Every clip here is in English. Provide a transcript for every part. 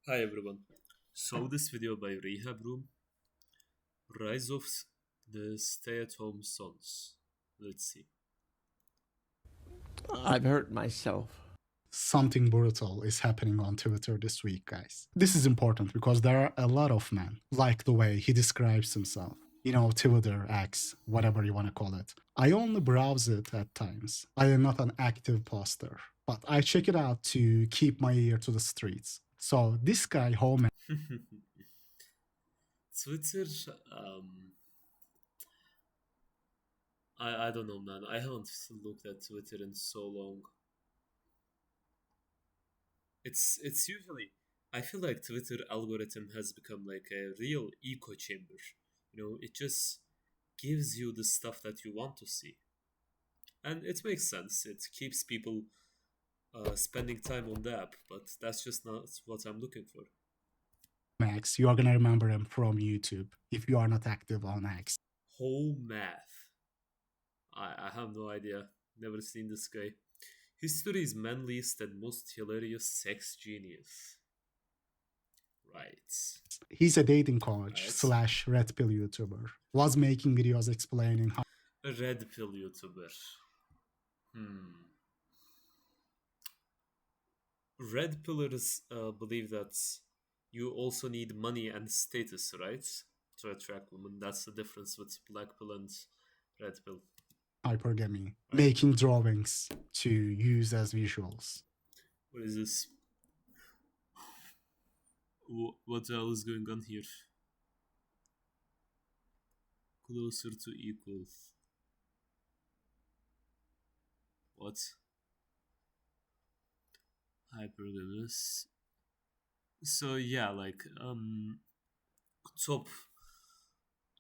Hi everyone. So this video by Rehab Room, Rise of the Stay-at-Home Sons. Let's see. I've hurt myself. Something brutal is happening on Twitter this week, guys. This is important because there are a lot of men like the way he describes himself. Twitter, X, whatever you want to call it. I only browse it at times. I am not an active poster, but I check it out to keep my ear to the streets. So this guy, Home, Twitter, I don't know, man. I haven't looked at Twitter in so long. It's usually I feel like Twitter algorithm has become like a real echo chamber. It just gives you the stuff that you want to see, and it makes sense. It keeps people spending time on the app, but that's just not what I'm looking for. X, you are going to remember him from YouTube if you are not active on X. Home math. I have no idea. Never seen this guy. History's manliest and most hilarious sex genius. Right. He's a dating coach Right. slash red pill YouTuber. Was making videos explaining how A red pill YouTuber. Red pillars believe that you also need money and status, right? To attract women. That's the difference with black pill and red pill. hypergamy, making drawings to use as visuals. What is this? What the hell is going on here? Closer to equal. What? Hypergamous. So yeah, like top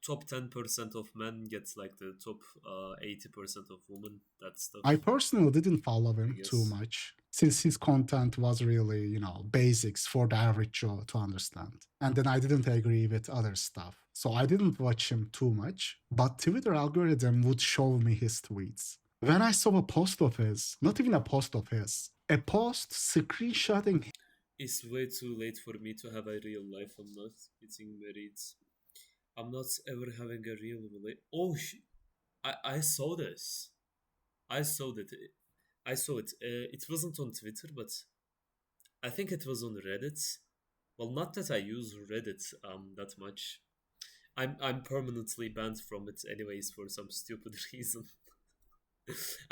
top 10% of men gets like the top 80% of women. That stuff. I personally didn't follow him guess. too much since his content was really, basics for the average Joe to understand. And then I didn't agree with other stuff. So I didn't watch him too much, but Twitter algorithm would show me his tweets. When I saw a post of his, not even a post of his, a post screenshotting It's way too late for me to have a real life. I'm not getting married. I'm not ever having a real relate. Oh, I saw this. I saw that. I saw it. It wasn't on Twitter, but I think it was on Reddit. Well, not that I use Reddit that much. I'm permanently banned from it anyways for some stupid reason.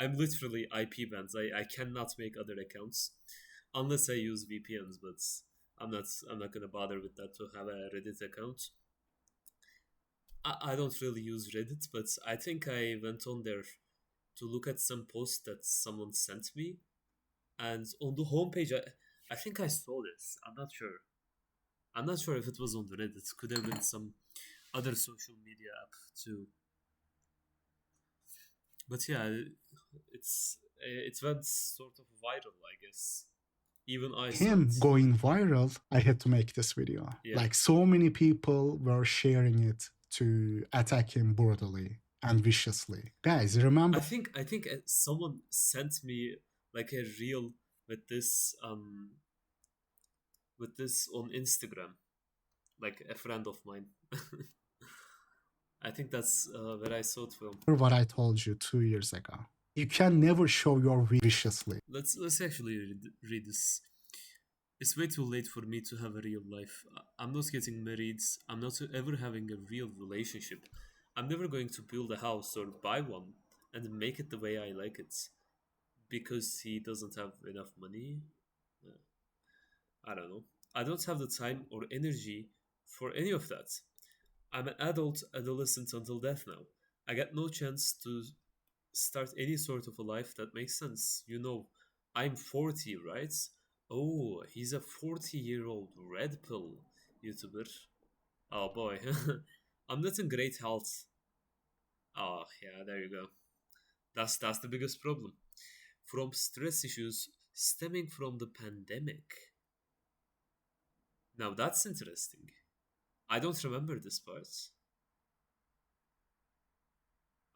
I'm literally IP banned. I cannot make other accounts unless I use VPNs, but I'm not gonna bother with that to have a Reddit account. I don't really use Reddit, but I think I went on there to look at some posts that someone sent me, and on the homepage, I think I saw this. I'm not sure. I'm not sure if it was on Reddit. Could have been some other social media app too. But yeah, it went sort of viral, I guess. Even I saw him it. going viral, I had to make this video. Yeah. Like so many people were sharing it to attack him brutally and viciously. Guys, remember I think someone sent me like a reel with this on Instagram, like a friend of mine. I think that's where I saw it from. what I told you 2 years ago. You can never show your viciously. Let's actually read this. It's way too late for me to have a real life. I'm not getting married. I'm not ever having a real relationship. I'm never going to build a house or buy one and make it the way I like it because he doesn't have enough money. Uh, I don't know. I don't have the time or energy for any of that. I'm an adolescent until death now. I got no chance to start any sort of a life that makes sense. I'm 40, right? Oh, he's a 40-year-old red pill YouTuber. Oh boy. I'm not in great health. Oh, yeah, there you go. That's the biggest problem. From stress issues stemming from the pandemic. Now that's interesting. I don't remember this part.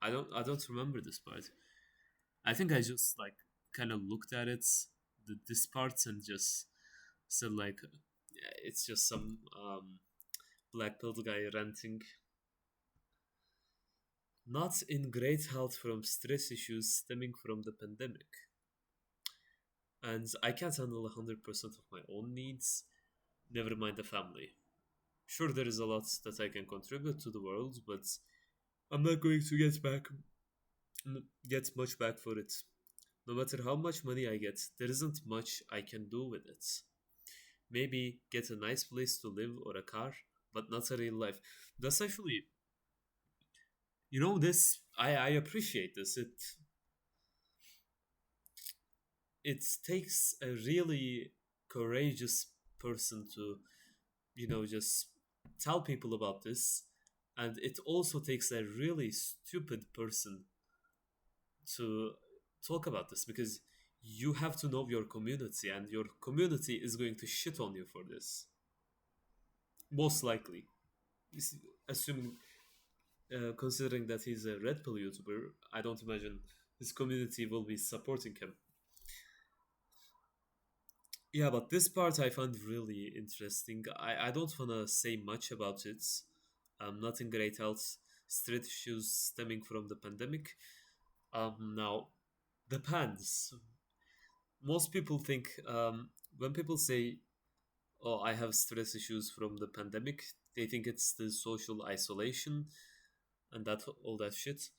I don't remember this part. I think I just like kind of looked at it, this part, and just said like, it's just some black pill guy ranting. Not in great health from stress issues stemming from the pandemic. And I can't handle 100% of my own needs, never mind the family. Sure, there is a lot that I can contribute to the world, but I'm not going to get much back for it. No matter how much money I get, there isn't much I can do with it. Maybe get a nice place to live or a car, but not a real life. That's actually, this I appreciate this. It takes a really courageous person to, just tell people about this, and it also takes a really stupid person to talk about this, because you have to know your community, and your community is going to shit on you for this, most likely. Assuming, considering that he's a red pill YouTuber, I don't imagine his community will be supporting him. Yeah, but this part I find really interesting. I don't want to say much about it. Not in great health, street issues stemming from the pandemic. Now, depends. Most people think, when people say, "Oh, I have stress issues from the pandemic," they think it's the social isolation and that all that shit.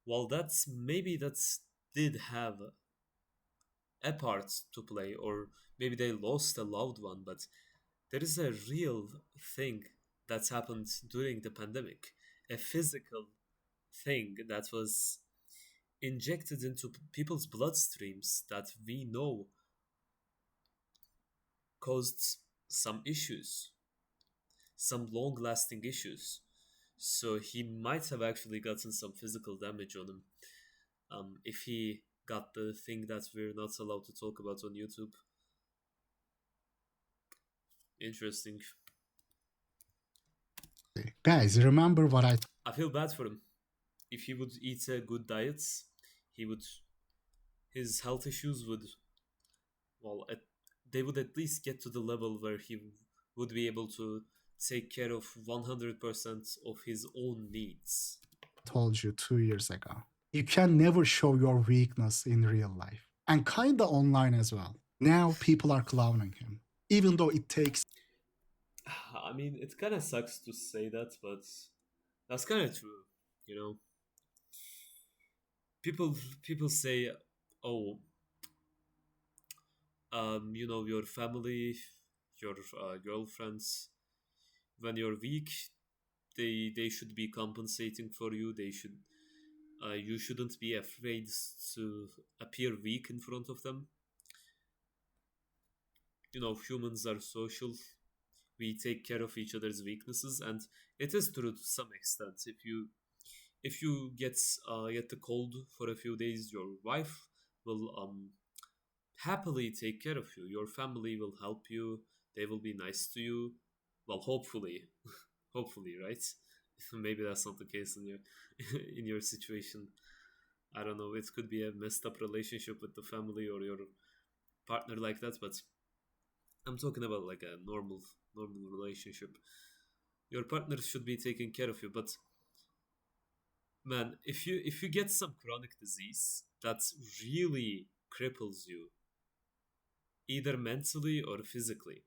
Well, that's did have a part to play, or maybe they lost a loved one, but there is a real thing that's happened during the pandemic, a physical thing that was injected into people's bloodstreams that we know caused some issues, some long lasting issues. So he might have actually gotten some physical damage on him, if he got the thing that we're not allowed to talk about on YouTube. Interesting. Guys, remember what I I feel bad for him. If he would eat a good diet, he would his health issues would, well, they would at least get to the level where he would be able to take care of 100% of his own needs. told you 2 years ago. You can never show your weakness in real life, and kinda online as well. Now people are clowning him, even though it takes I mean, it kind of sucks to say that, but that's kind of true. You know, people say, "Oh, your family, your girlfriends, when you're weak, they should be compensating for you. They should you shouldn't be afraid to appear weak in front of them. Humans are social. We take care of each other's weaknesses, and it is true to some extent. If you get the cold for a few days, your wife will happily take care of you. Your family will help you. They will be nice to you. Well, hopefully, hopefully, right? Maybe that's not the case in your in your situation. I don't know. It could be a messed up relationship with the family or your partner like that, but I'm talking about like a normal relationship. Your partner should be taking care of you, but man, if you get some chronic disease that really cripples you, either mentally or physically,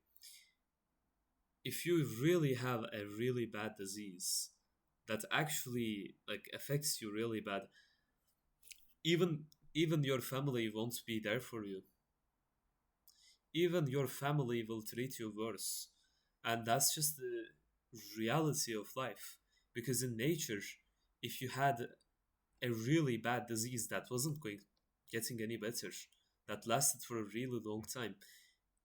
if you really have a really bad disease that actually like affects you really bad, even your family won't be there for you. Even your family will treat you worse. And that's just the reality of life. Because in nature, if you had a really bad disease that wasn't getting any better, that lasted for a really long time,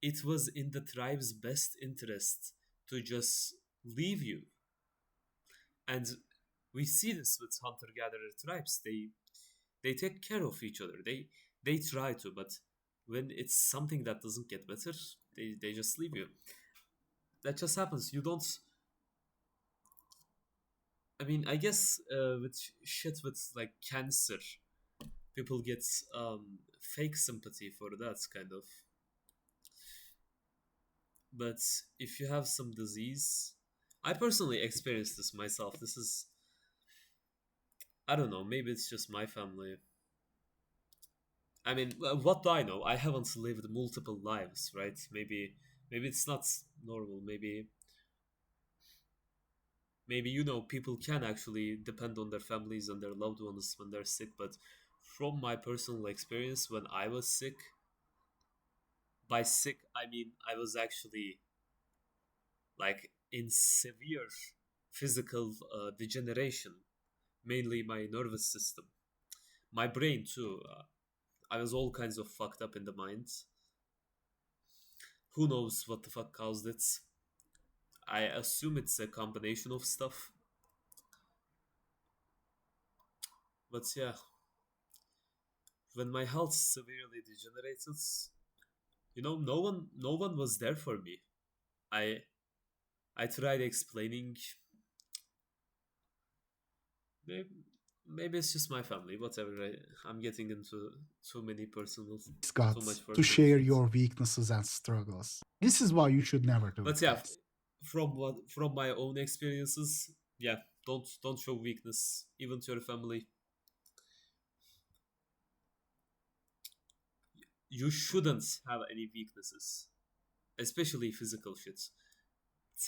it was in the tribe's best interest to just leave you. And we see this with hunter-gatherer tribes. They take care of each other. They try to, but when it's something that doesn't get better, they just leave you. That just happens. You don't. I mean, I guess with shit with like cancer, people get fake sympathy for that kind of. But if you have some disease, I personally experienced this myself. This is, I don't know, maybe it's just my family. I mean, what do I know? I haven't lived multiple lives, right? Maybe it's not normal. Maybe people can actually depend on their families and their loved ones when they're sick. But from my personal experience, when I was sick, by sick I mean I was actually like in severe physical degeneration, mainly my nervous system, my brain too. I was all kinds of fucked up in the mind. Who knows what the fuck caused it? I assume it's a combination of stuff. But yeah, when my health severely degenerated, no one was there for me. I I tried explaining. Maybe, maybe it's just my family. Whatever. I'm getting into too many personal, too Scott, much to personal share shit. your weaknesses and struggles. This is why you should never do But it, yeah, guys. from my own experiences, yeah, don't show weakness even to your family. You shouldn't have any weaknesses, especially physical shit.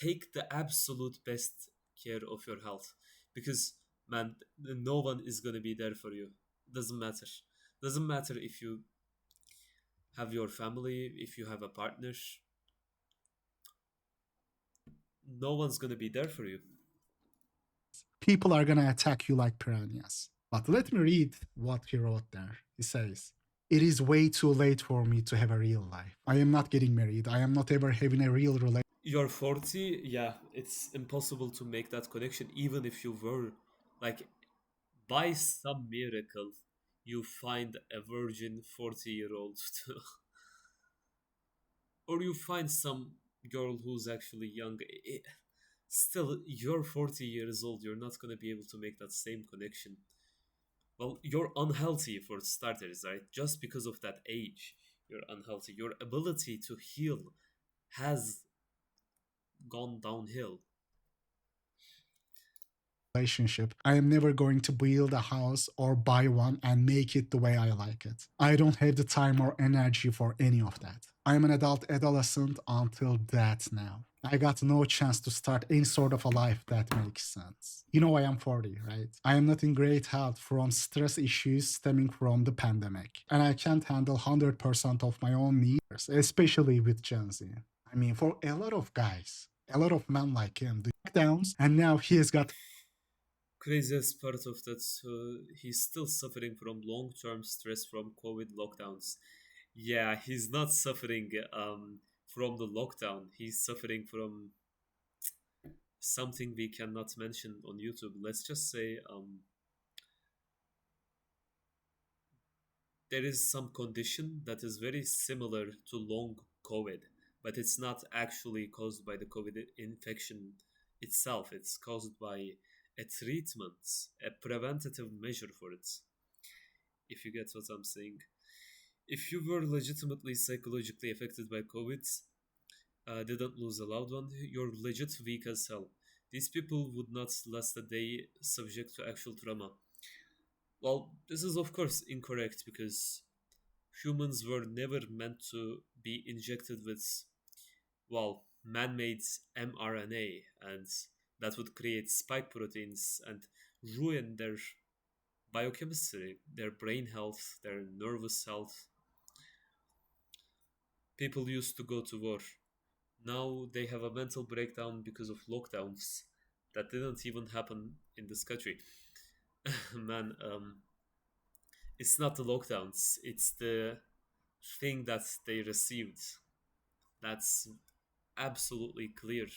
Take the absolute best care of your health, because man, no one is gonna be there for you. Doesn't matter. Doesn't matter if you have your family, if you have a partner, no one's gonna be there for you. People are gonna attack you like piranhas. But let me read what he wrote there. He says, "It is way too late for me to have a real life. I am not getting married. I am not ever having a real relationship. You're 40, yeah, it's impossible to make that connection, even if you were, like, by some miracle, you find a virgin 40-year-old, or you find some girl who's actually young. Still, you're 40 years old, you're not gonna be able to make that same connection. Well, you're unhealthy for starters, right? Just because of that age, you're unhealthy. Your ability to heal has gone downhill. I am never going to build a house or buy one and make it the way I like it. I don't have the time or energy for any of that. I am an adolescent until that now. I got no chance to start any sort of a life that makes sense. You know, I am 40, right? I am not in great health from stress issues stemming from the pandemic, and I can't handle 100% of my own needs, especially with Gen Z. I mean, for a lot of guys, a lot of men like him, the lockdowns, and now he has got Craziest part of that, he's still suffering from long-term stress from COVID lockdowns. Yeah, he's not suffering from the lockdown. He's suffering from something we cannot mention on YouTube. Let's just say there is some condition that is very similar to long COVID, but it's not actually caused by the COVID infection itself. It's caused by a treatment, a preventative measure for it. If you get what I'm saying. If you were legitimately psychologically affected by COVID, didn't lose a loved one, you're legit weak as hell. These people would not last a day subject to actual trauma. Well, this is of course incorrect because humans were never meant to be injected with, well, man made mRNA, and that would create spike proteins and ruin their biochemistry, their brain health, their nervous health. People used to go to war. Now they have a mental breakdown because of lockdowns that didn't even happen in this country. Man, it's not the lockdowns, it's the thing that they received. That's absolutely clear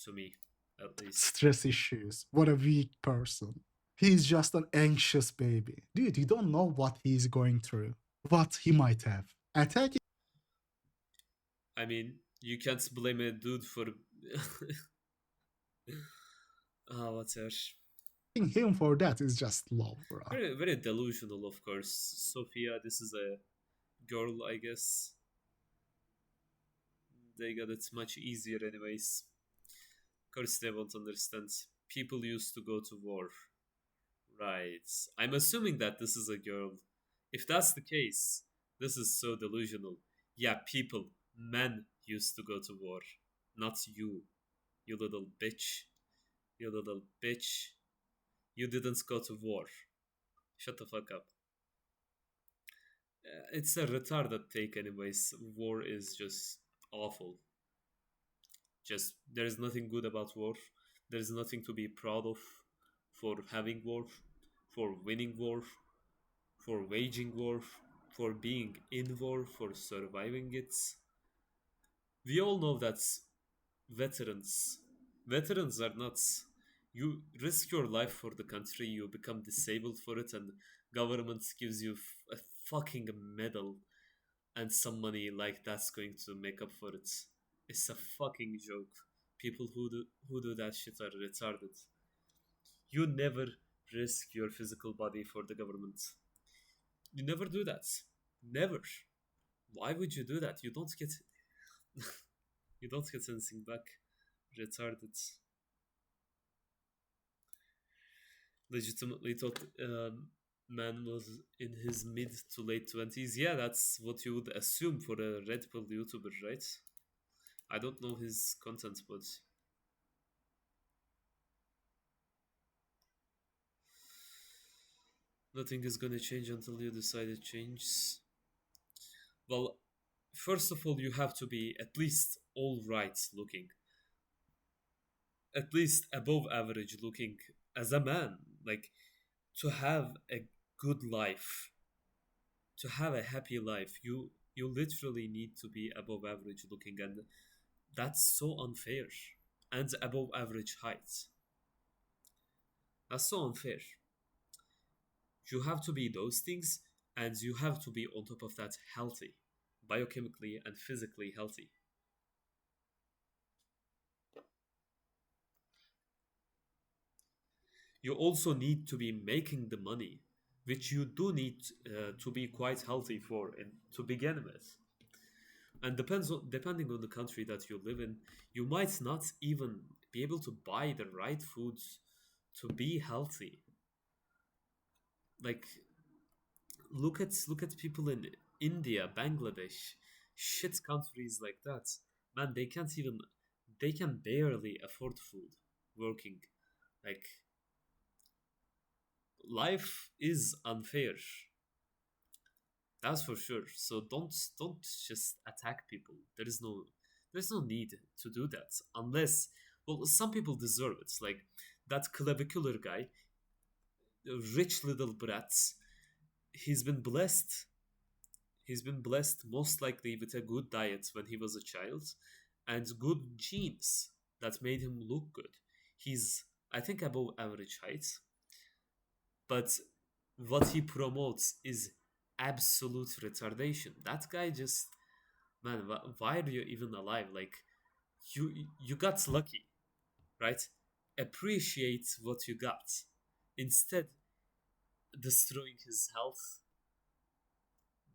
to me, at least. stress issues. What a weak person. He's just an anxious baby. Dude, you don't know what he's going through, what he might have. Attacking I mean, you can't blame a dude for. Oh, what's her? him for that is just love, bro. Very, very delusional, of course. Sophia, this is a girl, I guess. They got it much easier, anyways. Of course, they won't understand. People used to go to war. Right. I'm assuming that this is a girl. If that's the case, this is so delusional. Yeah, people, men used to go to war. Not you. You little bitch. You little bitch. You didn't go to war. Shut the fuck up. It's a retarded take, anyways. War is just awful. Just, there's nothing good about war. There's nothing to be proud of for having war, for winning war, for waging war, for being in war, for surviving it. We all know that veterans, veterans are nuts. You risk your life for the country, you become disabled for it, and government gives you a fucking medal and some money like that's going to make up for it. It's a fucking joke. People who do that shit are retarded. You never risk your physical body for the government. You never do that. Never. Why would you do that? You don't get you don't get anything back. Retarded. Legitimately thought man was in his mid to late 20s. Yeah, that's what you would assume for a Red Pill YouTuber, right? I don't know his content, but nothing is gonna change until you decide it changes. Well, first of all, you have to be at least all right looking, at least above average looking as a man. Like, to have a good life, to have a happy life, you literally need to be above average looking, and that's so unfair. And above average height. That's so unfair. You have to be those things, and you have to be on top of that healthy, biochemically and physically healthy. You also need to be making the money, which you do need to be quite healthy for and to begin with. And depending on the country that you live in, you might not even be able to buy the right foods to be healthy. Like, look at people in India, Bangladesh, shit countries like that. Man, they can barely afford food working. Like, life is unfair. That's for sure. So don't just attack people. There's no need to do that unless, well, some people deserve it. Like that clavicular guy, rich little brats. He's been blessed. He's been blessed most likely with a good diet when he was a child, and good genes that made him look good. He's, I think, above average height, but what he promotes is absolute retardation. That guy just, man, why are you even alive? Like, you got lucky, right? Appreciate what you got. Instead, destroying his health,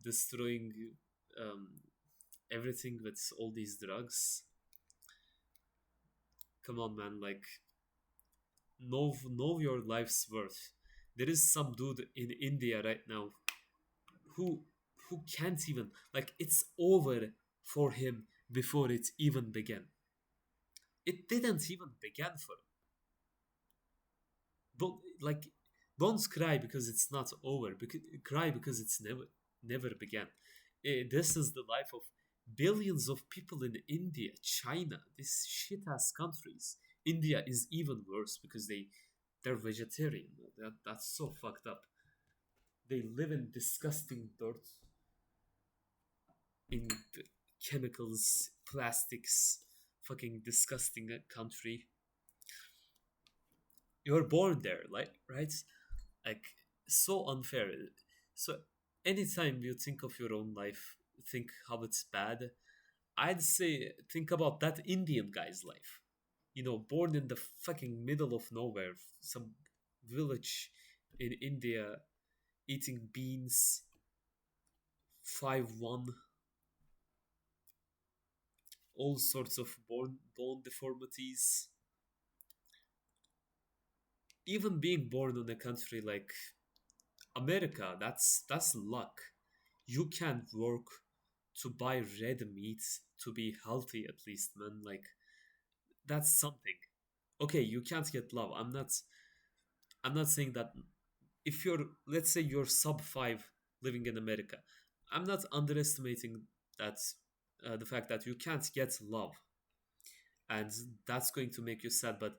destroying um, everything with all these drugs. Come on, man! Like, know your life's worth. There is some dude in India right now who who can't even, like, it's over for him before it even began. It didn't even begin for him. Don't, like, don't cry because it's not over. Cry because it's never began. This is the life of billions of people in India, China, these shit ass countries. India is even worse because they're vegetarian. That's so fucked up. They live in disgusting dirt, in chemicals, plastics, fucking disgusting country. You're born there, like, right? Like, so unfair. So anytime you think of your own life, think how it's bad. I'd say think about that Indian guy's life. Born in the fucking middle of nowhere, some village in India, eating beans, 5'1", all sorts of bone deformities. Even being born in a country like America, that's luck. You can't work to buy red meat to be healthy at least, man. Like that's something. Okay, you can't get love. I'm not saying that if you're, let's say you're sub 5 living in America. I'm not underestimating that the fact that you can't get love and that's going to make you sad, but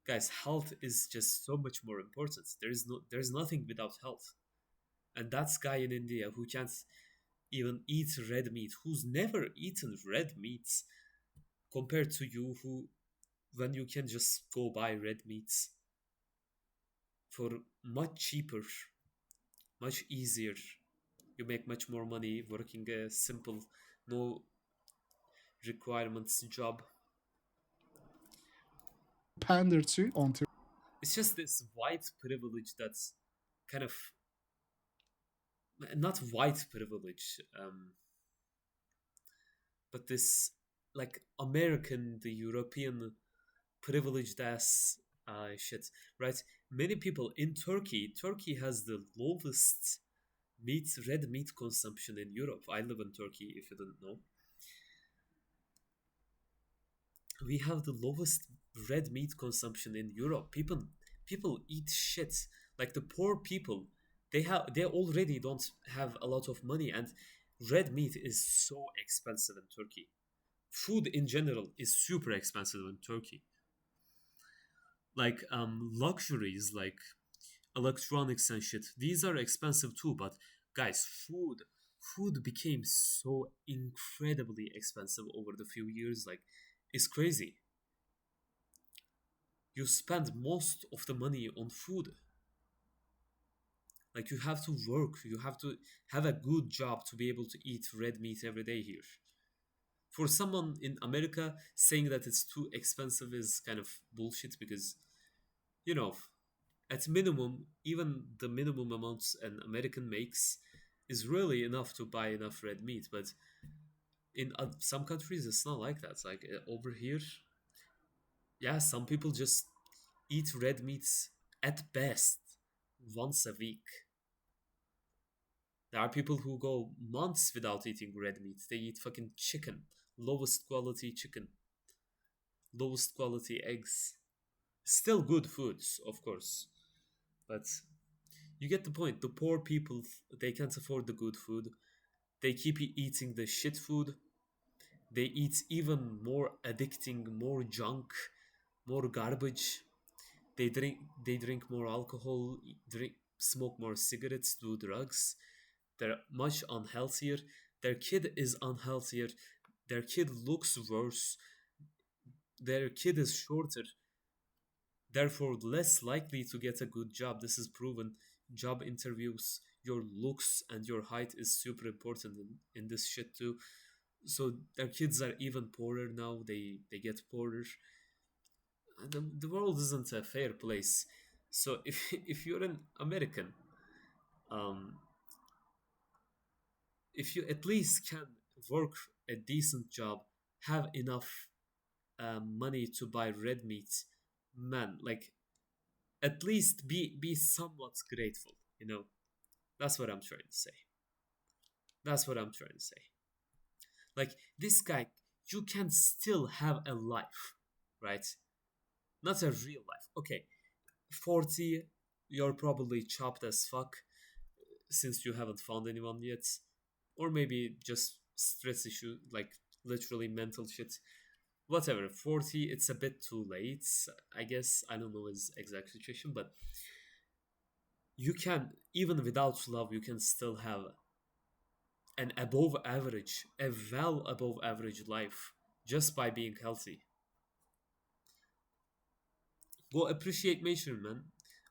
guys, health is just so much more important. There's nothing without health. And that's guy in India who can't even eat red meat, who's never eaten red meats compared to you who when you can just go buy red meats for much cheaper, much easier. You make much more money working a simple, no requirements job. Pander to onto. It's just this white privilege that's kind of not white privilege, but this like American, the European privileged ass shit, right? Many people in Turkey has the lowest red meat consumption in Europe. I live in Turkey, if you didn't know. We have the lowest red meat consumption in Europe. People eat shit. Like the poor people, they already don't have a lot of money, and red meat is so expensive in Turkey. Food in general is super expensive in Turkey. Like luxuries like electronics and shit, these are expensive too, but guys, food became so incredibly expensive over the few years, like it's crazy. You spend most of the money on food. Like you have to work, you have to have a good job to be able to eat red meat every day here. For someone in America, saying that it's too expensive is kind of bullshit because, you know, at minimum, even the minimum amounts an American makes is really enough to buy enough red meat. But in some countries, it's not like that. It's like over here, yeah, some people just eat red meats at best once a week. There are people who go months without eating red meat. They eat fucking chicken, lowest quality chicken, lowest quality eggs. Still good foods, of course, but you get the point. The poor people, they can't afford the good food. They keep eating the shit food. They eat even more addicting, more junk, more garbage. They drink more alcohol, smoke more cigarettes, do drugs. They're much unhealthier. Their kid is unhealthier. Their kid looks worse. Their kid is shorter, therefore less likely to get a good job. This is proven. Job interviews, your looks and your height is super important in this shit too. So their kids are even poorer now. They get poorer. The world isn't a fair place. So if if you're an American, um, if you at least can work a decent job, have enough money to buy red meat, man, like at least be somewhat grateful. That's what I'm trying to say. That's what I'm trying to say. Like this guy, you can still have a life, right? Not a real life. Okay, 40, you're probably chopped as fuck since you haven't found anyone yet, or maybe just stress issue, like literally mental shit. Whatever. 40, it's a bit too late, I guess. I don't know his exact situation, but you can, even without love, you can still have an above average, a well above average life just by being healthy. Go appreciate nature, man.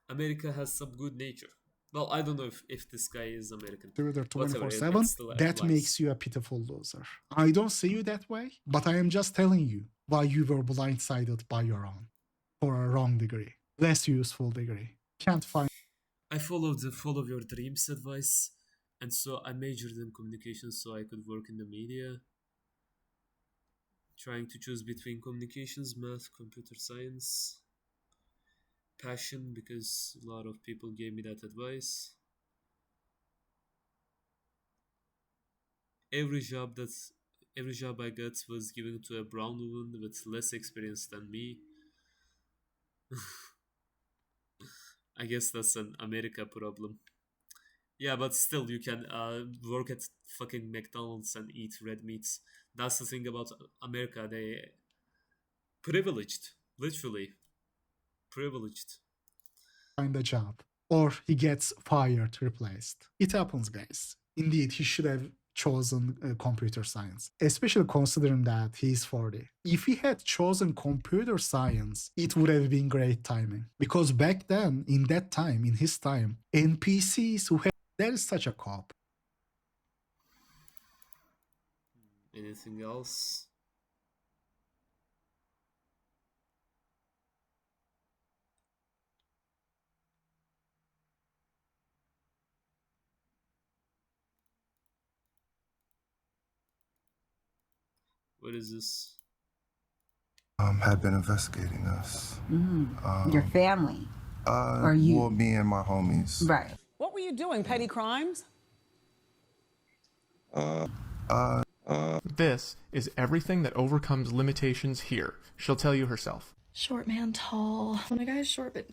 America has some good nature. Well, I don't know if this guy is American. Twitter Whatever, it 24/7, still that applies. makes you a pitiful loser. I don't see you that way, but I am just telling you why you were blindsided by your own for a wrong degree, less useful degree. Can't find. I followed the follow your dreams advice, and so I majored in communication so I could work in the media. Trying to choose between communications, math, computer science, passion, because a lot of people gave me that advice. Every job that's every job I got was given to a brown woman with less experience than me. I guess that's an America problem. Yeah, but still, you can work at fucking McDonald's and eat red meats. That's the thing about America. They privileged, literally privileged. Find a job, or he gets fired, replaced. It happens, guys. Indeed, he should have chosen computer science, especially considering that he's 40. If he had chosen computer science, it would have been great timing. Because back then, in that time, in his time, NPCs who had that is such a cop. Anything else? What is this? Had been investigating us. Your family. Or you? Well, me and my homies. Right. What were you doing? Petty crimes? This is everything that overcomes limitations here. She'll tell you herself. Short man, tall. When a guy is short, but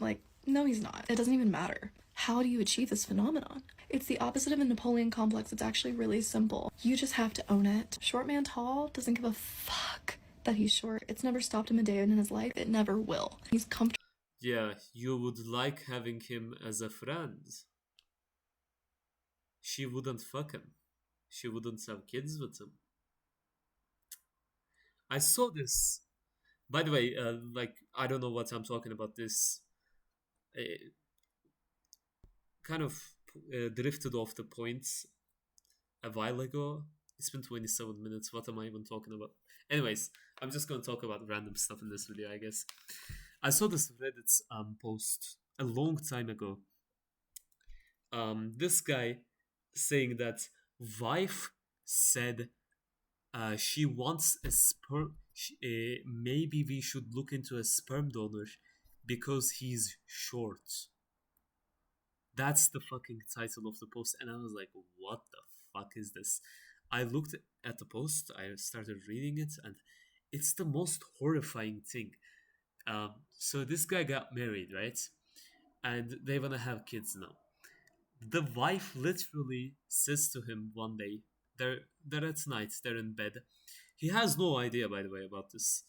no, he's not. It doesn't even matter. How do you achieve this phenomenon? It's the opposite of a Napoleon complex. It's actually really simple. You just have to own it. Short man, tall doesn't give a fuck that he's short. It's never stopped him a day in his life. It never will. He's comfortable. Yeah, you would like having him as a friend. She wouldn't fuck him. She wouldn't have kids with him. I saw this. By the way, I don't know what I'm talking about. This kind of drifted off the point a while ago. It's been 27 minutes. What am I even talking about? Anyways, I'm just going to talk about random stuff in this video, I guess. I saw this Reddit post a long time ago. This guy saying that wife said she wants a sperm. Maybe we should look into a sperm donor because he's short. That's the fucking title of the post, and I was like, what the fuck is this? I looked at the post, I started reading it, and it's the most horrifying thing. So this guy got married, right? And they wanna have kids now. The wife literally says to him one day, they're at night, they're in bed. He has no idea, by the way, about this.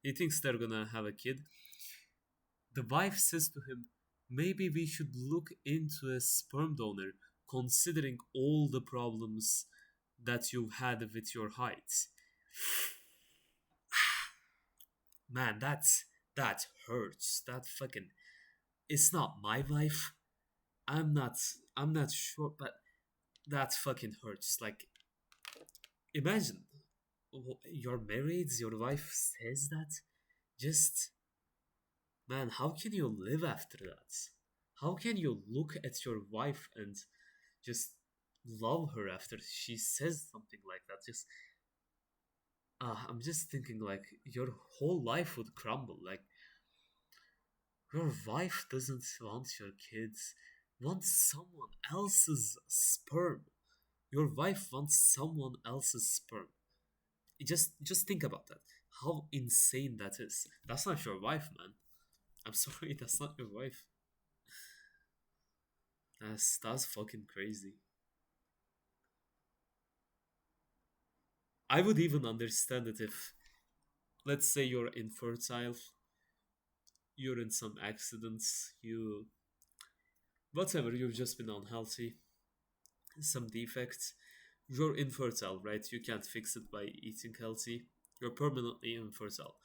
He thinks they're gonna have a kid. The wife says to him, maybe we should look into a sperm donor, considering all the problems that you've had with your height. Man, that hurts. That fucking. It's not my wife. I'm not sure, but that fucking hurts. Like, imagine you're married, your wife says that. Just, man, how can you live after that? How can you look at your wife and just love her after she says something like that? Just, I'm just thinking like your whole life would crumble. Like, your wife doesn't want your kids, wants someone else's sperm. Your wife wants someone else's sperm. Just think about that. How insane that is. That's not your wife, man. I'm sorry, that's not your wife. That's fucking crazy. I would even understand it if, let's say, you're infertile, you're in some accidents, whatever, you've just been unhealthy, some defects, you're infertile, right? You can't fix it by eating healthy. You're permanently infertile.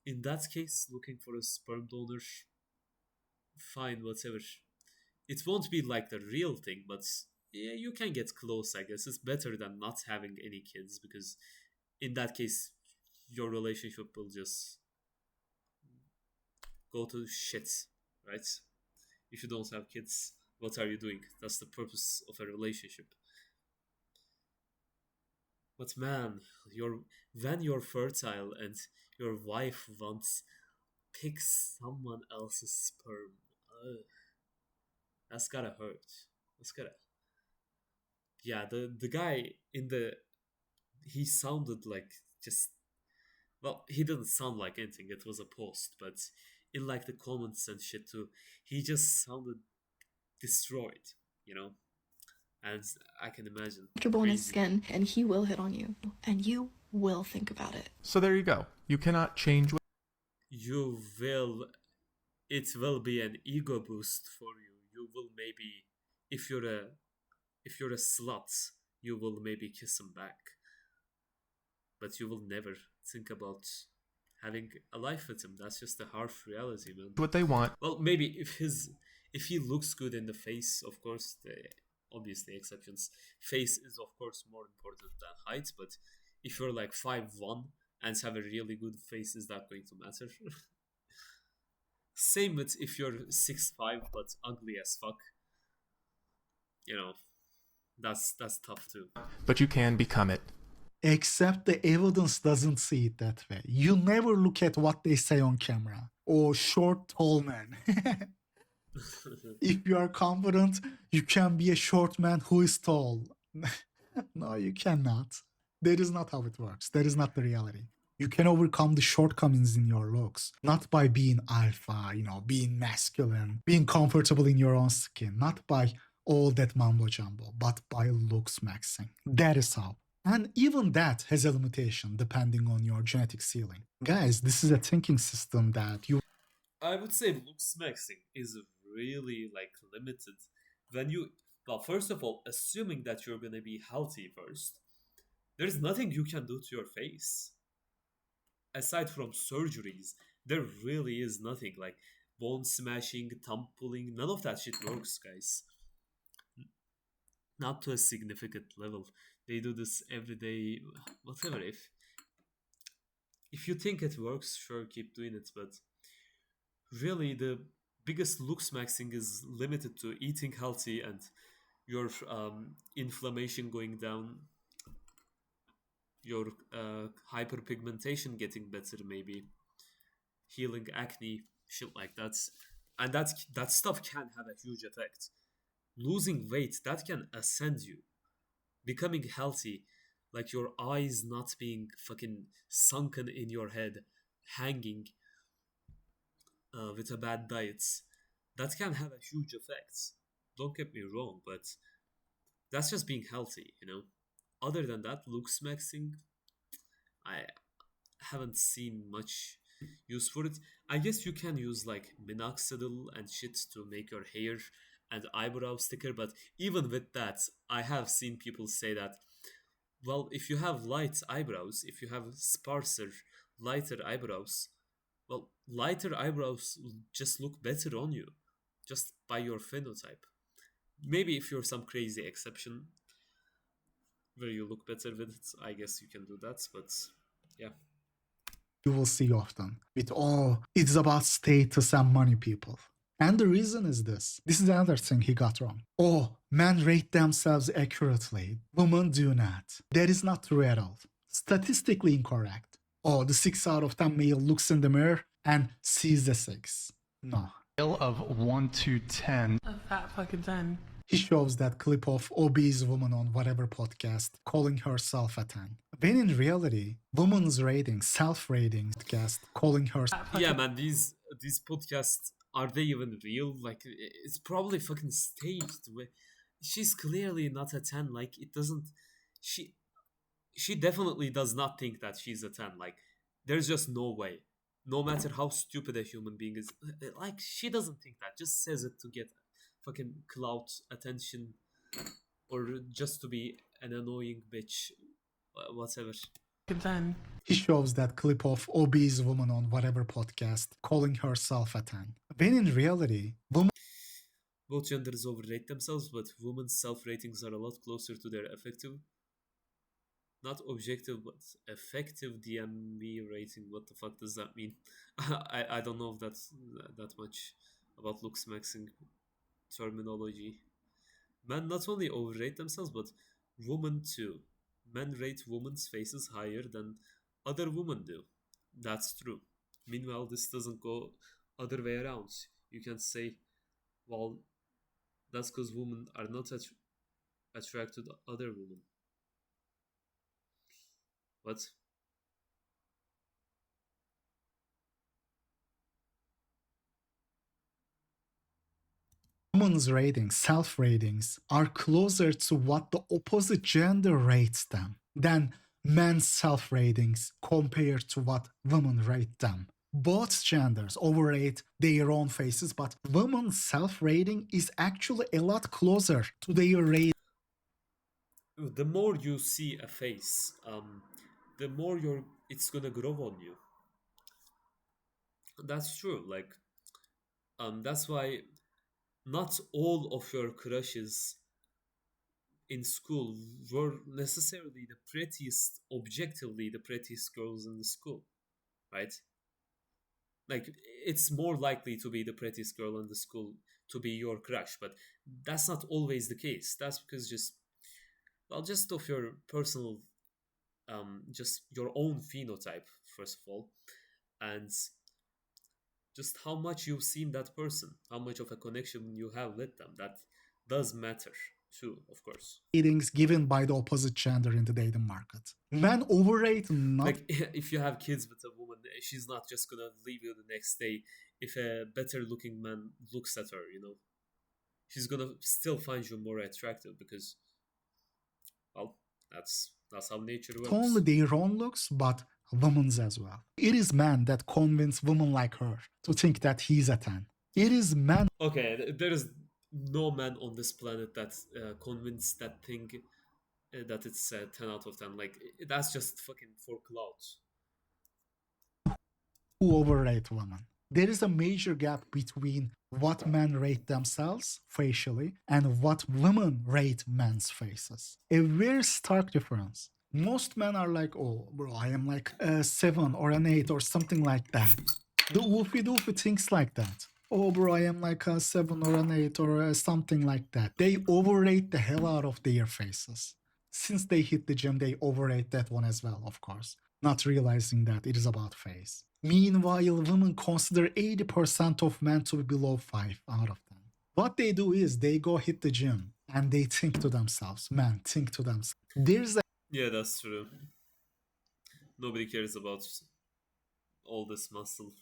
In that case, looking for a sperm donor, fine, whatever. It won't be like the real thing, but yeah, you can get close, I guess. It's better than not having any kids, because in that case, your relationship will just go to shit, right? If you don't have kids, what are you doing? That's the purpose of a relationship. But man, when you're fertile and your wife wants pick someone else's sperm, ugh, that's gotta hurt. That's gotta. Yeah, the guy in the he sounded like just well, he didn't sound like anything. It was a post, but in like the comments and shit too, he just sounded destroyed, you know. And I can imagine comfortable in his crazy. skin, and he will hit on you, and you will think about it. So there you go. You cannot change what You will. It will be an ego boost for you. You will maybe, if you're a slut, you will maybe kiss him back, but you will never think about having a life with him. That's just the harsh reality, man. they want. Well, maybe if he looks good in the face, of course, obviously exceptions. Face is of course more important than height, but if you're like 5'1" and have a really good face, is that going to matter? Same with if you're 6'5" but ugly as fuck. You know, that's tough too. But you can become it. Except the evidence doesn't see it that way. You never look at what they say on camera. Oh, short, tall man. If you are confident, you can be a short man who is tall. No, you cannot. That is not how it works. That is not the reality. You can overcome the shortcomings in your looks, not by being alpha, being masculine, being comfortable in your own skin, not by all that mumbo jumbo, but by looks maxing. That is how. And even that has a limitation depending on your genetic ceiling. Guys, this is a thinking system that you... I would say looks maxing is really like limited when you, well, first of all, assuming that you're gonna be healthy first, there's nothing you can do to your face aside from surgeries. There really is nothing like bone smashing, thumb pulling. None of that shit works, guys. Not to a significant level. They do this every day. Whatever. If you think it works, sure, keep doing it. But really, the biggest looks maxing is limited to eating healthy and your inflammation going down, your hyperpigmentation getting better, maybe healing acne, shit like that. And that stuff can have a huge effect. Losing weight, that can ascend you. Becoming healthy, like your eyes not being fucking sunken in your head, hanging with a bad diet, that can have a huge effect. Don't get me wrong, but that's just being healthy, Other than that, looks maxing, I haven't seen much use for it. I guess you can use like minoxidil and shit to make your hair and eyebrows thicker, but even with that, I have seen people say that, well, if you have light eyebrows, if you have sparser, lighter eyebrows, well, lighter eyebrows just look better on you, just by your phenotype. Maybe if you're some crazy exception where you look better with it, I guess you can do that, but yeah. You will see often with, it's about status and money, people. And the reason is this. This is another thing he got wrong. Men rate themselves accurately. Women do not. That is not true at all. Statistically incorrect. The 6 out of 10 male looks in the mirror and sees the 6. No. Scale of 1 to 10. A fat fucking 10. He shows that clip of obese woman on whatever podcast calling herself a 10. When in reality, women's rating, self-rating podcast calling her... Yeah, man, these podcasts, are they even real? Like, it's probably fucking staged. She's clearly not a 10. Like, it doesn't... She definitely does not think that she's a 10. Like, there's just no way. No matter how stupid a human being is. Like, she doesn't think that. Just says it to get fucking clout, attention, or just to be an annoying bitch. Whatever. 10. He shows that clip of obese woman on whatever podcast calling herself a 10. When in reality, women... Both genders overrate themselves, but women's self-ratings are a lot closer to their effective, not objective, but effective DMV rating. What the fuck does that mean? I don't know if that's that much about looks maxing terminology. Men not only overrate themselves, but women too. Men rate women's faces higher than other women do. That's true. Meanwhile, this doesn't go other way around. You can say, well, that's because women are not attracted to other women. What? Women's ratings, self ratings, are closer to what the opposite gender rates them than men's self ratings compared to what women rate them. Both genders overrate their own faces, but women's self rating is actually a lot closer to their rating. The more you see a face, the more it's gonna grow on you. That's true. Like, that's why not all of your crushes in school were necessarily the prettiest, objectively the prettiest girls in the school, right? Like, it's more likely to be the prettiest girl in the school to be your crush, but that's not always the case. That's because just of your personal, just your own phenotype, first of all, and just how much you've seen that person, how much of a connection you have with them. That does matter too, of course. Ratings given by the opposite gender in the dating market. Men overrate not Like, if you have kids with a woman, she's not just gonna leave you the next day if a better looking man looks at her, you know. She's gonna still find you more attractive because, well, that's how nature works. only their own looks, but women's as well. It is men that convince women like her to think that he's a 10. It is men. Okay, there is no man on this planet that's convinced that thing that it's 10 out of 10. Like, that's just fucking for clout. Who overrate women. There is a major gap between what men rate themselves facially and what women rate men's faces. A very stark difference. Most men are like, oh, bro, I am like a 7 or an 8 or something like that. The woofy doofy thinks like that. Oh, bro, I am like a 7 or an 8 or something like that. They overrate the hell out of their faces. Since they hit the gym, they overrate that one as well, of course, not realizing that it is about face. Meanwhile, women consider 80% of men to be below 5 out of 10. What they do is they go hit the gym and they think to themselves, man, think to themselves. There's a Yeah, that's true. Nobody cares about all this muscle.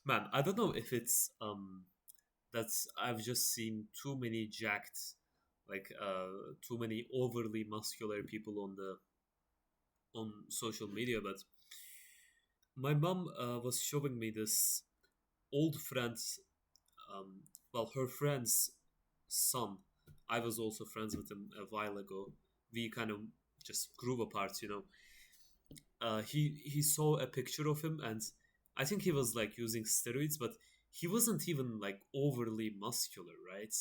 Man, I don't know if it's that's I've just seen too many jacked, like too many overly muscular people on social media, but my mom was showing me this old friend, well, her friend's son. I was also friends with him a while ago. We kind of just grew apart, you know. He saw a picture of him, and I think he was like using steroids, but he wasn't even like overly muscular, right?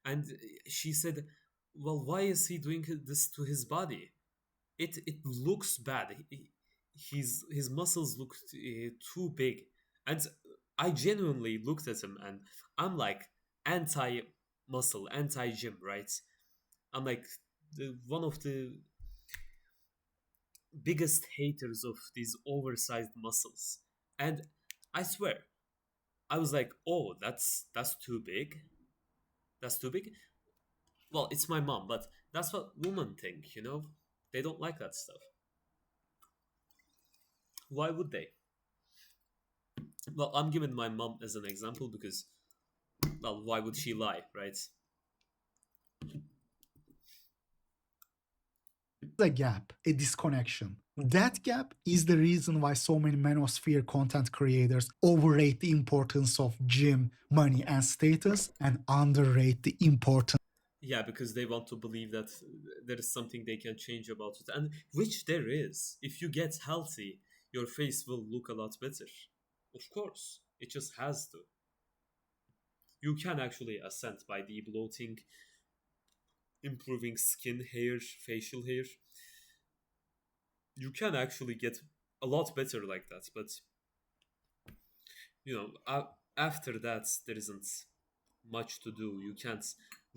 And she said, "Well, why is he doing this to his body? It looks bad. His muscles look too big." And I genuinely looked at him, and I'm like anti muscle, anti gym, right? I'm like one of the biggest haters of these oversized muscles. And I swear, I was like, "Oh, that's too big. That's too big." Well, it's my mom, but that's what women think, you know? They don't like that stuff. Why would they? Well, I'm giving my mom as an example because, well, why would she lie, right? a gap, a disconnection. That gap is the reason why so many manosphere content creators overrate the importance of gym, money, and status and underrate the importance. Yeah, because they want to believe that there is something they can change about it, and which there is. If you get healthy, your face will look a lot better. Of course, it just has to. You can actually ascend by de-bloating, improving skin, hair, facial hair. You can actually get a lot better like that, but you know, after that, there isn't much to do. You can't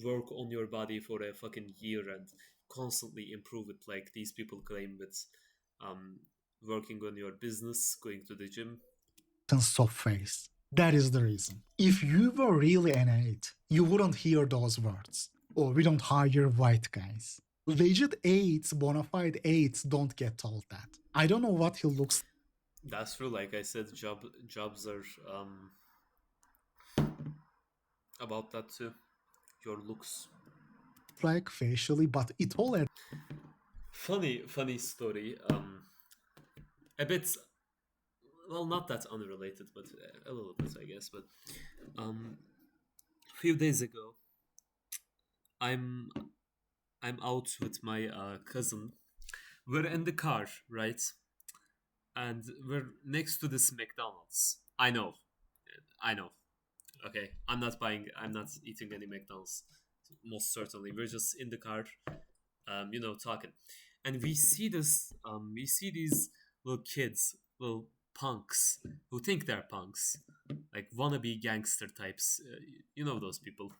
work on your body for a fucking year and constantly improve it like these people claim with working on your business, going to the gym. Soft face. That is the reason. If you were really an 8, you wouldn't hear those words. Oh, we don't hire white guys. Legit 8s, bona fide 8s don't get told that. I don't know what he looks. That's true. Like I said, jobs are about that too. Your looks. Like facially, but it all adds. Funny story. A bit, well, not that unrelated, but a little bit, I guess. But a few days ago, I'm out with my cousin. We're in the car, right? And we're next to this McDonald's. I know. Okay, I'm not eating any McDonald's. Most certainly, we're just in the car, talking, and we see these little kids, little punks who think they're punks, like wannabe gangster types. You know those people.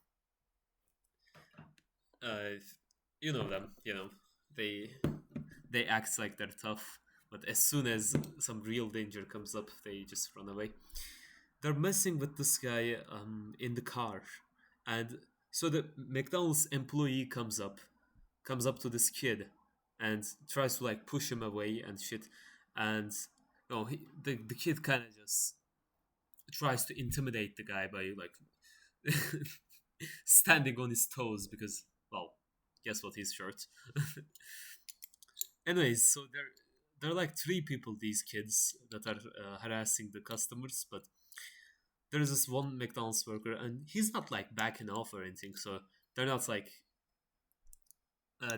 You know them. You know they act like they're tough, but as soon as some real danger comes up, they just run away. They're messing with this guy in the car, and so the McDonald's employee comes up to this kid and tries to like push him away and shit, and the kid kind of just tries to intimidate the guy by like standing on his toes because, well, guess what, he's short. Anyways, so they're like 3 people, these kids, that are harassing the customers, but there's this one McDonald's worker, and he's not like backing off or anything. So they're not like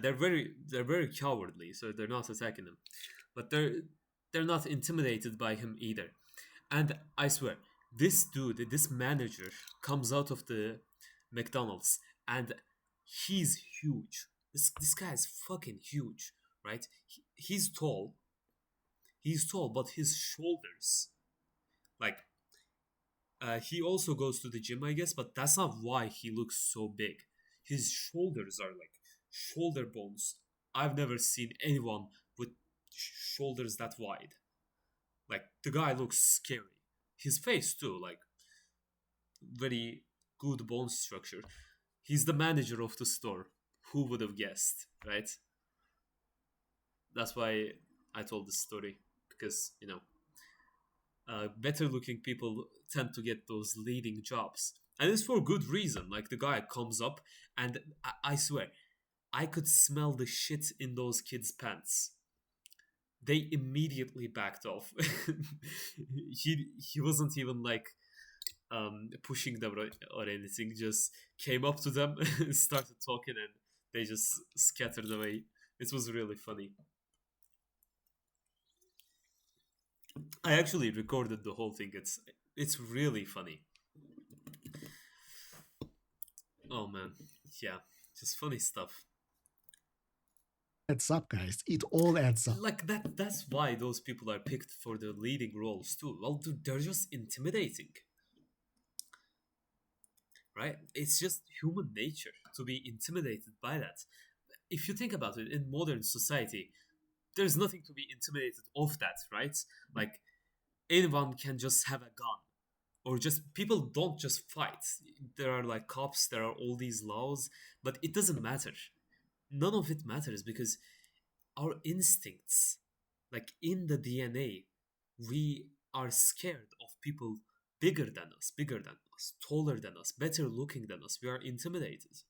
they're very cowardly. So they're not attacking him, but they're not intimidated by him either. And I swear, this dude, this manager, comes out of the McDonald's, and he's huge. This guy is fucking huge, right? He's tall. He's tall, but his shoulders, like. He also goes to the gym, I guess, but that's not why he looks so big. His shoulders are like shoulder bones. I've never seen anyone with shoulders that wide. Like, the guy looks scary. His face too, like, very good bone structure. He's the manager of the store. Who would have guessed, right? That's why I told this story, because, better looking people tend to get those leading jobs, and it's for good reason. Like, the guy comes up, and I swear, I could smell the shit in those kids' pants. They immediately backed off. he wasn't even like pushing them or anything. Just came up to them, started talking, and they just scattered away. It was really funny. I actually recorded the whole thing. It's really funny. Oh man, yeah, just funny stuff. Adds up, guys. It all adds up. Like that's why those people are picked for the leading roles too. Well, dude, they're just intimidating. Right? It's just human nature to be intimidated by that. If you think about it, in modern society, there's nothing to be intimidated of that, right? Like, anyone can just have a gun, or just people don't just fight. There are like cops, there are all these laws, but it doesn't matter. None of it matters, because our instincts, like in the DNA, we are scared of people bigger than us, taller than us, better looking than us. We are intimidated.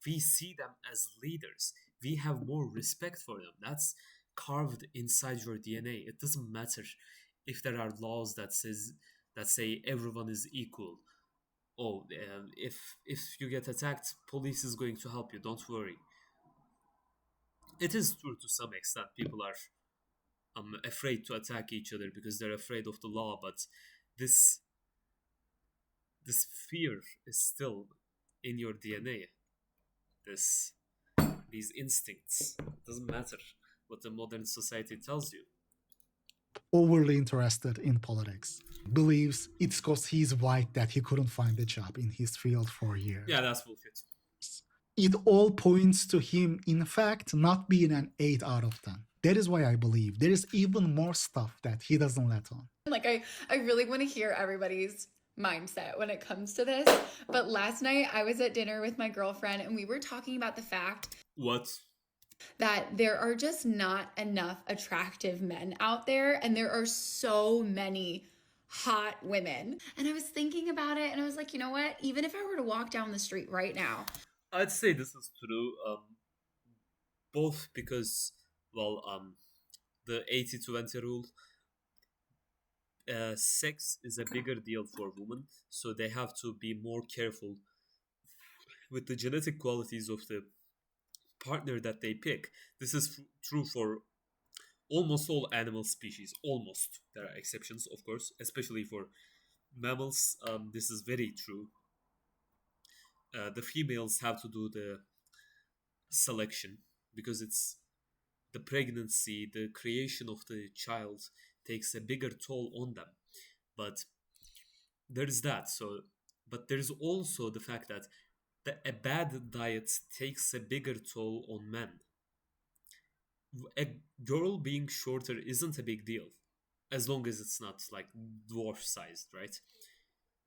We see them as leaders. We have more respect for them. That's carved inside your DNA. It doesn't matter if there are laws that say everyone is equal. Oh, if you get attacked, police is going to help you. Don't worry. It is true to some extent. People are afraid to attack each other because they're afraid of the law. But this fear is still in your DNA. These instincts. It doesn't matter what the modern society tells you. overly interested in politics. Believes it's because he's white that he couldn't find a job in his field for years. Yeah, that's bullshit. It all points to him, in fact, not being an 8 out of 10. That is why I believe there is even more stuff that he doesn't let on. Like, I really want to hear everybody's mindset when it comes to this. But last night I was at dinner with my girlfriend and we were talking about the fact that there are just not enough attractive men out there, and there are so many hot women. And I was thinking about it and I was like, you know what? Even if I were to walk down the street right now, I'd say this is true. Both because, well, the 80-20 rule, sex is a bigger deal for women, so they have to be more careful with the genetic qualities of the partner that they pick. This is true for almost all animal species. Almost. There are exceptions, of course, especially for mammals. This is very true. The females have to do the selection because it's the pregnancy, the creation of the child takes a bigger toll on them. But there is that. But there is also the fact that a bad diet takes a bigger toll on men. A girl being shorter isn't a big deal, as long as it's not like dwarf-sized, right?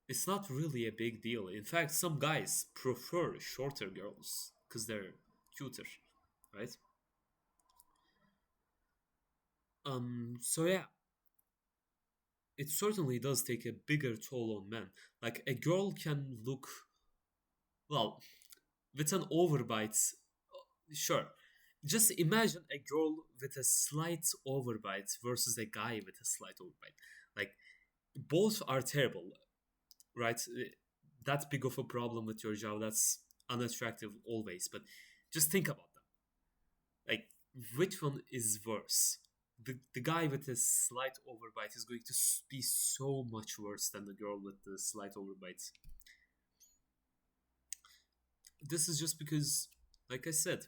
It's not really a big deal. In fact, some guys prefer shorter girls because they're cuter, right? So yeah, it certainly does take a bigger toll on men. Like, a girl can look, well, with an overbite, sure. Just imagine a girl with a slight overbite versus a guy with a slight overbite. Like, both are terrible, right? That's big of a problem with your jaw. That's unattractive always. But just think about them. Like, which one is worse? The guy with a slight overbite is going to be so much worse than the girl with the slight overbite. This is just because, like I said,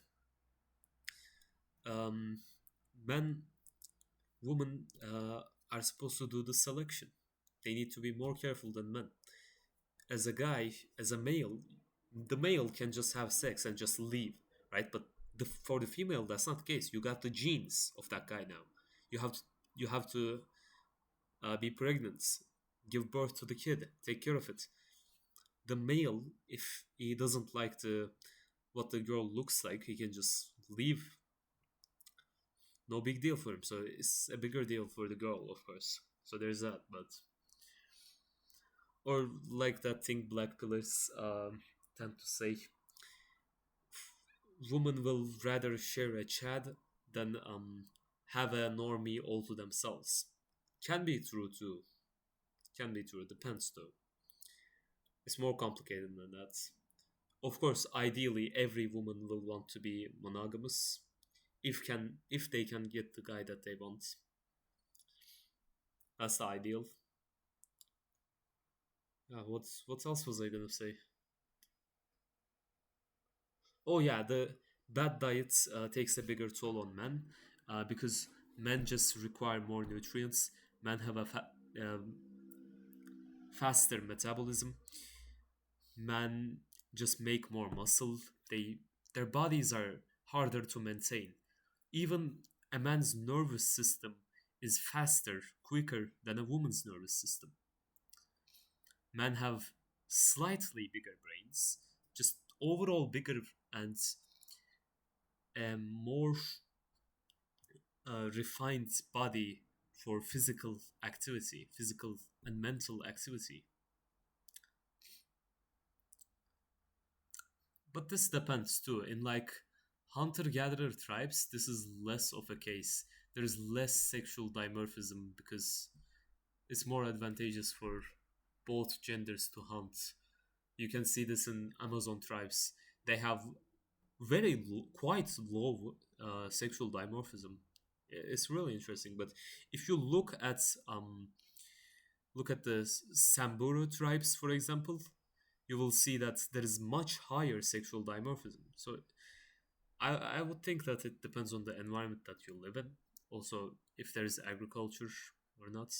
women are supposed to do the selection. They need to be more careful than men. As a guy, as a male, the male can just have sex and just leave, right? But for the female, that's not the case. You got the genes of that guy now. You have to be pregnant, give birth to the kid, take care of it. The male, if he doesn't like what the girl looks like, he can just leave. No big deal for him. So it's a bigger deal for the girl, of course. So there's that. But or like that thing black pillars tend to say, women will rather share a Chad than have a normie all to themselves. Can be true too. Can be true. It depends though. It's more complicated than that. Of course, ideally, every woman will want to be monogamous, if they can get the guy that they want. That's the ideal. What else was I gonna say? Oh yeah, the bad diet takes a bigger toll on men because men just require more nutrients. Men have a faster metabolism. Men just make more muscle. Their bodies are harder to maintain. Even a man's nervous system is faster, quicker than a woman's nervous system. Men have slightly bigger brains, just overall bigger and more refined body for physical activity, physical and mental activity. But this depends too. In like hunter-gatherer tribes, this is less of a case. There's less sexual dimorphism because it's more advantageous for both genders to hunt. You can see this in Amazon tribes. They have quite low sexual dimorphism. It's really interesting. But if you look at the Samburu tribes, for example, you will see that there is much higher sexual dimorphism. So I would think that it depends on the environment that you live in. Also, if there is agriculture or not.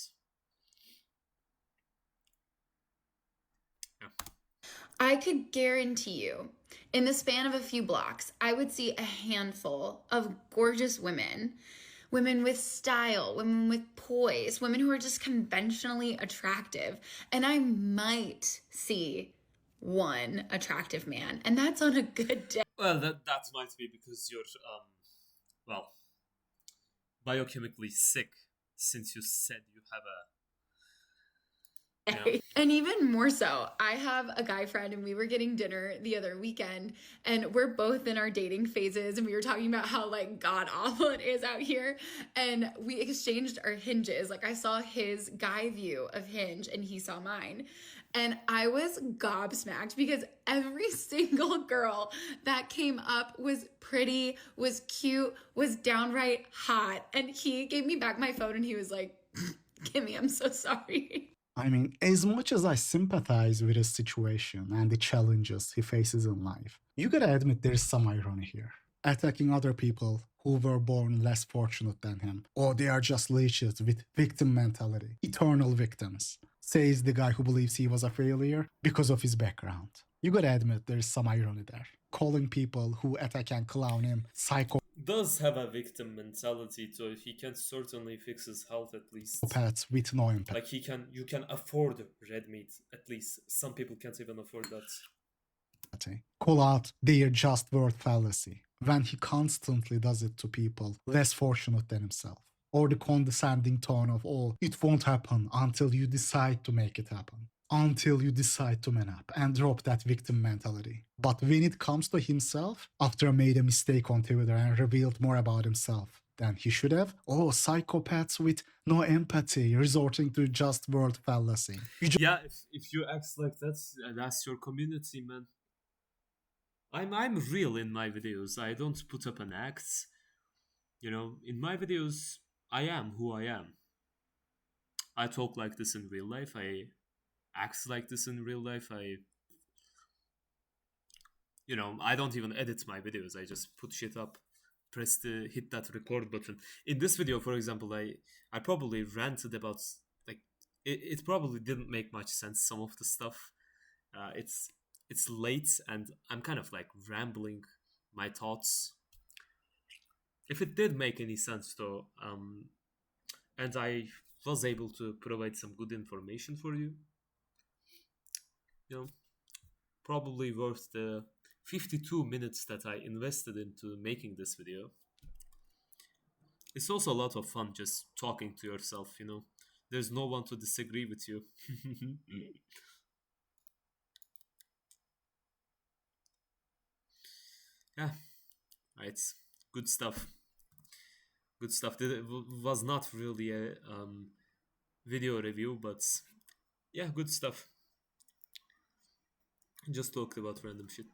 Yeah. I could guarantee you, in the span of a few blocks, I would see a handful of gorgeous women. Women with style, women with poise, women who are just conventionally attractive. And I might see one attractive man. And that's on a good day. Well, that might be because you're, well, biochemically sick, since you said you have a... Yeah. And even more so, I have a guy friend and we were getting dinner the other weekend and we're both in our dating phases and we were talking about how like god awful it is out here, and we exchanged our Hinges. Like I saw his guy view of Hinge and he saw mine, and I was gobsmacked because every single girl that came up was pretty, was cute, was downright hot. And he gave me back my phone and he was like, Kimmy, I'm so sorry. I mean, as much as I sympathize with his situation and the challenges he faces in life, you gotta admit there's some irony here. Attacking other people who were born less fortunate than him, or they are just leeches with victim mentality, eternal victims, says the guy who believes he was a failure because of his background. You gotta admit there's some irony there. Calling people who attack and clown him psycho does have a victim mentality, so he can certainly fix his health at least. Pets with no impact. Like you can afford red meat, at least. Some people can't even afford that. Call out their just worth fallacy when he constantly does it to people less fortunate than himself. Or the condescending tone of, oh, it won't happen until you decide to make it happen. Until you decide to man up and drop that victim mentality. But when it comes to himself, after I made a mistake on Twitter and revealed more about himself than he should have, oh, psychopaths with no empathy resorting to just word fallacy. Yeah, if you act like that, that's your community, man. I'm real in my videos. I don't put up an act. You know, in my videos, I am who I am. I talk like this in real life. I act like this in real life. I don't even edit my videos. I just put shit up, hit that record button. In this video, for example, I probably ranted about, like, it probably didn't make much sense, some of the stuff. It's late and I'm kind of like rambling my thoughts. If it did make any sense though, and I was able to provide some good information for you, probably worth the 52 minutes that I invested into making this video. It's also a lot of fun just talking to yourself, There's no one to disagree with you. Yeah, right. Good stuff. Good stuff. It was not really a video review, but yeah, good stuff. Just talked about random shit.